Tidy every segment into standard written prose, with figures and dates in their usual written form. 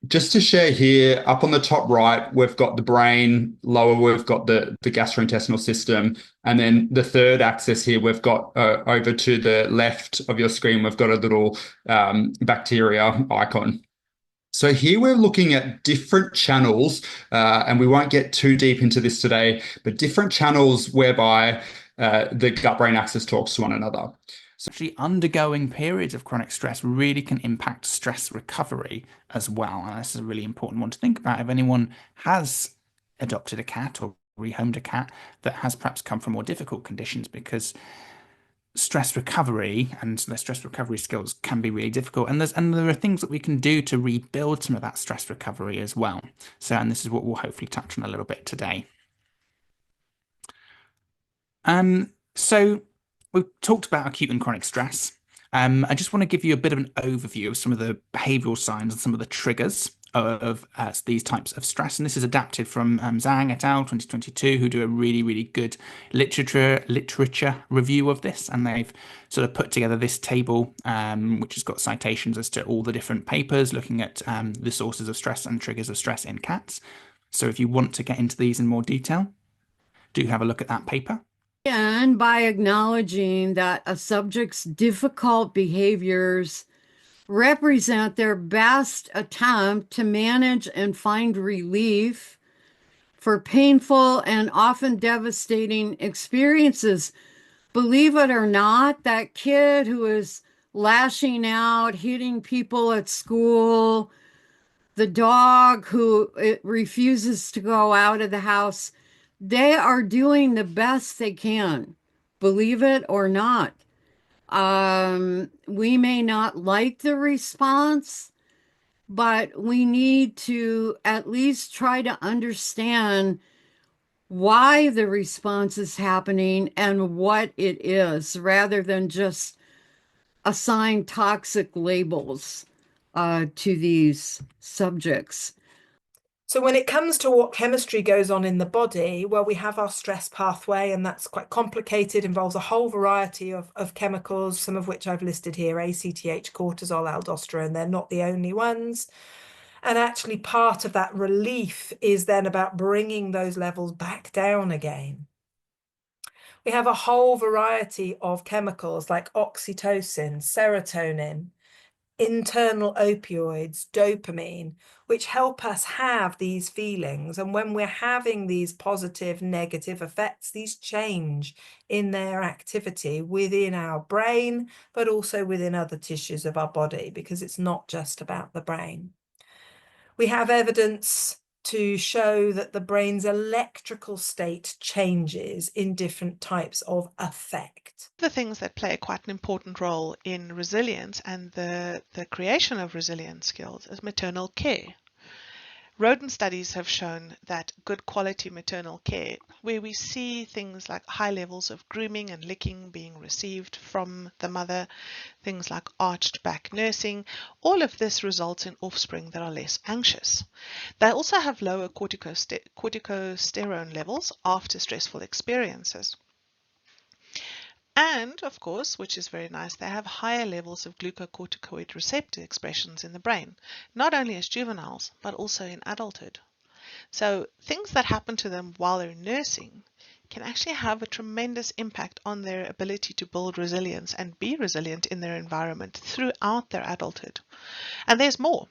just to share here, up on the top right, we've got the brain, lower we've got the gastrointestinal system, and then the third axis here, we've got over to the left of your screen, we've got a little bacteria icon. So here we're looking at different channels, and we won't get too deep into this today, but different channels whereby the gut-brain axis talks to one another. Actually, undergoing periods of chronic stress really can impact stress recovery as well. And this is a really important one to think about if anyone has adopted a cat or rehomed a cat that has perhaps come from more difficult conditions, because stress recovery and the stress recovery skills can be really difficult. And there are things that we can do to rebuild some of that stress recovery as well. So, and this is what we'll hopefully touch on a little bit today. So we've talked about acute and chronic stress. I just want to give you a bit of an overview of some of the behavioral signs and some of the triggers of these types of stress. And this is adapted from Zhang et al. 2022, who do a really, really good literature review of this. And they've sort of put together this table, which has got citations as to all the different papers looking at the sources of stress and triggers of stress in cats. So if you want to get into these in more detail, do have a look at that paper. And by acknowledging that a subject's difficult behaviors represent their best attempt to manage and find relief for painful and often devastating experiences. Believe it or not, that kid who is lashing out, hitting people at school, the dog who refuses to go out of the house, they are doing the best they can, believe it or not. We may not like the response, but we need to at least try to understand why the response is happening and what it is, rather than just assign toxic labels to these subjects. So when it comes to what chemistry goes on in the body, well, we have our stress pathway, and that's quite complicated, involves a whole variety of chemicals, some of which I've listed here: ACTH, cortisol, aldosterone. They're not the only ones. And actually part of that relief is then about bringing those levels back down again. We have a whole variety of chemicals like oxytocin, serotonin, internal opioids, dopamine, which help us have these feelings. And when we're having these positive, negative effects, these change in their activity within our brain, but also within other tissues of our body, because it's not just about the brain. We have evidence to show that the brain's electrical state changes in different types of affect. The things that play quite an important role in resilience and the creation of resilient skills is maternal care. Rodent studies have shown that good quality maternal care, where we see things like high levels of grooming and licking being received from the mother, things like arched back nursing, all of this results in offspring that are less anxious. They also have lower corticosterone levels after stressful experiences. And, of course, which is very nice, they have higher levels of glucocorticoid receptor expressions in the brain, not only as juveniles, but also in adulthood. So things that happen to them while they're nursing can actually have a tremendous impact on their ability to build resilience and be resilient in their environment throughout their adulthood. And there's more.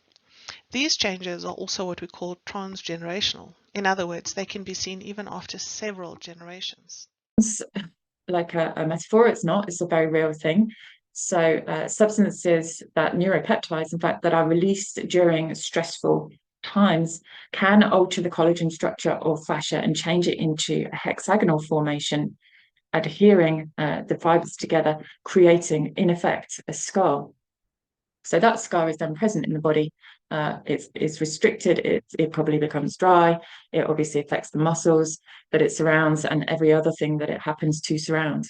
These changes are also what we call transgenerational. In other words, they can be seen even after several generations. Like a metaphor, it's not, it's a very real thing. So substances, that neuropeptides, in fact, that are released during stressful times can alter the collagen structure of fascia and change it into a hexagonal formation, adhering the fibers together, creating, in effect, a scar. So that scar is then present in the body. It's restricted, it probably becomes dry, it obviously affects the muscles that it surrounds and every other thing that it happens to surround.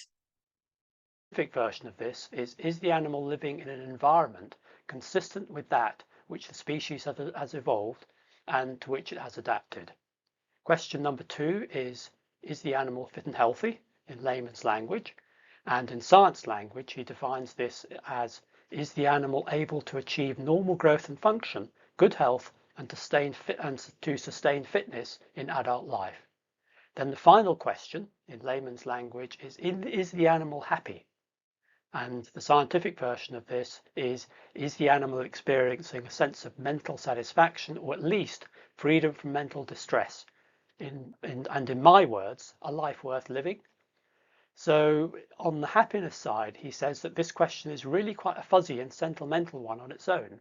The scientific version of this is the animal living in an environment consistent with that which the species has evolved and to which it has adapted? Question number 2 is the animal fit and healthy in layman's language? And in science language, he defines this as, is the animal able to achieve normal growth and function, good health, and to sustain fitness in adult life. Then the final question, in layman's language, is the animal happy? And the scientific version of this is the animal experiencing a sense of mental satisfaction, or at least freedom from mental distress? And in my words, a life worth living. So on the happiness side, he says that this question is really quite a fuzzy and sentimental one on its own,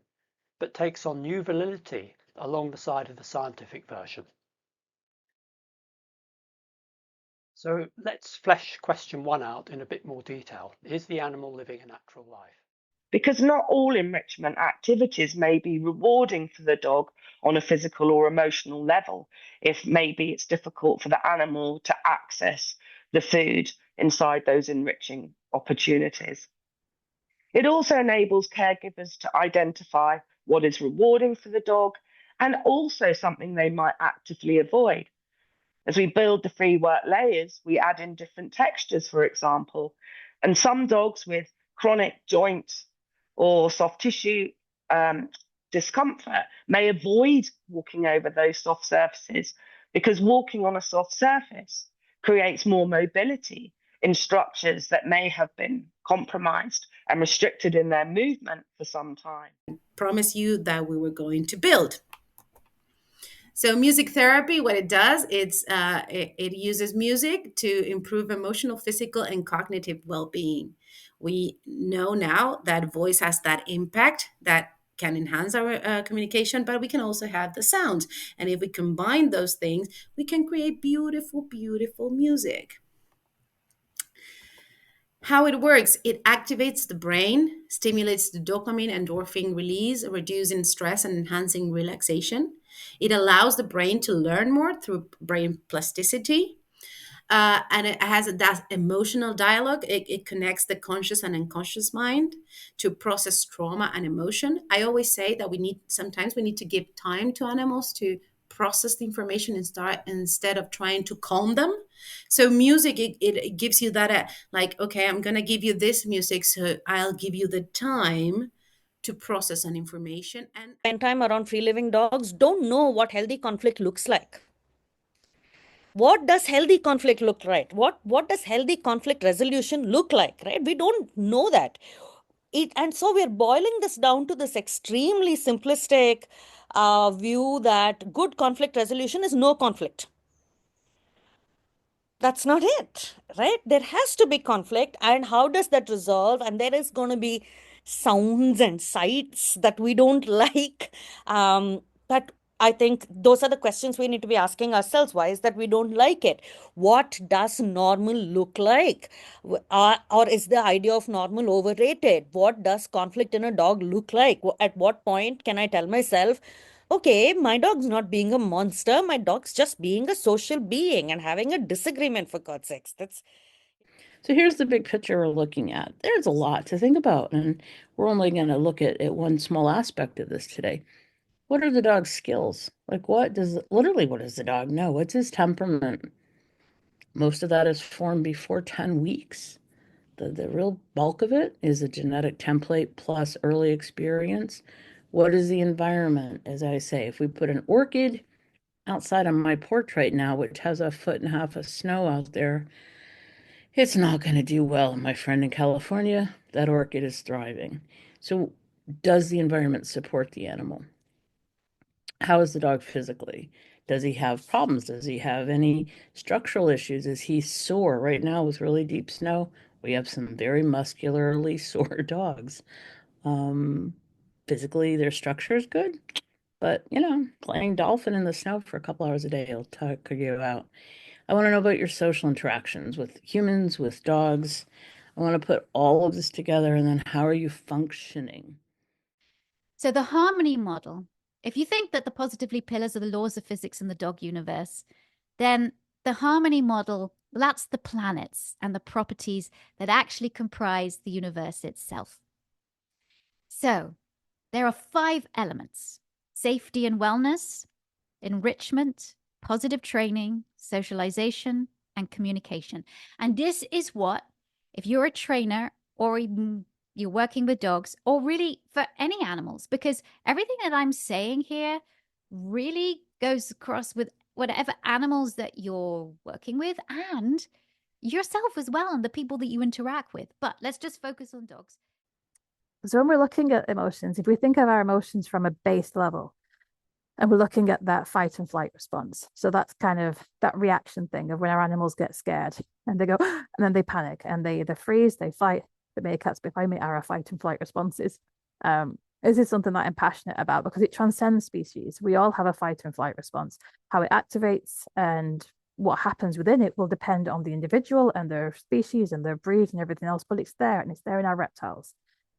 but takes on new validity along the side of the scientific version. So let's flesh question 1 out in a bit more detail. Is the animal living a natural life? Because not all enrichment activities may be rewarding for the dog on a physical or emotional level, if maybe it's difficult for the animal to access the food inside those enriching opportunities. It also enables caregivers to identify what is rewarding for the dog and also something they might actively avoid. As we build the free work layers, we add in different textures, for example, and some dogs with chronic joint or soft tissue discomfort may avoid walking over those soft surfaces, because walking on a soft surface creates more mobility in structures that may have been compromised and restricted in their movement for some time. Promise you that we were going to build. So music therapy, what it does, it uses music to improve emotional, physical, and cognitive well-being. We know now that voice has that impact that can enhance our communication, but we can also have the sounds. And if we combine those things, we can create beautiful, beautiful music. How it works, it activates the brain, stimulates the dopamine endorphin release, reducing stress and enhancing relaxation. It allows the brain to learn more through brain plasticity. And it has that emotional dialogue. It connects the conscious and unconscious mind to process trauma and emotion. I always say that sometimes we need to give time to animals to process the information instead of trying to calm them. So music, it gives you that, like, okay, I'm going to give you this music, so I'll give you the time to process an information. And spend time around free living dogs don't know what healthy conflict looks like. What does healthy conflict look like? What does healthy conflict resolution look like, right? We don't know that. And so we're boiling this down to this extremely simplistic view that good conflict resolution is no conflict. That's not it, right? There has to be conflict, and how does that resolve? And there is going to be sounds and sights that we don't like. But I think those are the questions we need to be asking ourselves. Why is that we don't like it? What does normal look like? Or is the idea of normal overrated? What does conflict in a dog look like? At what point can I tell myself, okay, my dog's not being a monster. My dog's just being a social being and having a disagreement, for God's sakes. So here's the big picture we're looking at. There's a lot to think about, and we're only going to look at one small aspect of this today. What are the dog's skills? Like, what does the dog know? What's his temperament? Most of that is formed before 10 weeks. The real bulk of it is a genetic template plus early experience. What is the environment? As I say, if we put an orchid outside on my porch right now, which has 1.5 feet of snow out there, it's not going to do well. My friend in California, that orchid is thriving. So does the environment support the animal? How is the dog physically? Does he have problems? Does he have any structural issues? Is he sore? Right now with really deep snow, we have some very muscularly sore dogs. Physically, their structure is good, but playing dolphin in the snow for a couple hours a day will tuck you out. I want to know about your social interactions with humans, with dogs. I want to put all of this together, and then how are you functioning? So the harmony model, if you think that the positively pillars are the laws of physics in the dog universe, then the harmony model, that's the planets and the properties that actually comprise the universe itself. So there are 5 elements: safety and wellness, enrichment, positive training, socialization, and communication. And this is what, if you're a trainer or even you're working with dogs, or really for any animals, because everything that I'm saying here really goes across with whatever animals that you're working with and yourself as well, and the people that you interact with. But let's just focus on dogs. So when we're looking at emotions, if we think of our emotions from a base level, and we're looking at that fight and flight response. So that's kind of that reaction thing of when our animals get scared and they go, and then they panic and they either freeze, they fight. The meerkats behind me are our fight and flight responses. This is something that I'm passionate about because it transcends species. We all have a fight and flight response. How it activates and what happens within it will depend on the individual and their species and their breed and everything else, but it's there, and it's there in our reptiles.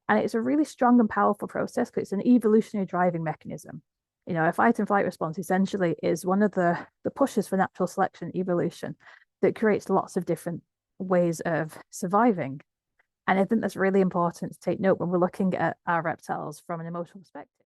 And it's a really strong and powerful process because it's an evolutionary driving mechanism. You know, a fight and flight response essentially is one of the pushes for natural selection evolution that creates lots of different ways of surviving. And I think that's really important to take note when we're looking at our reptiles from an emotional perspective.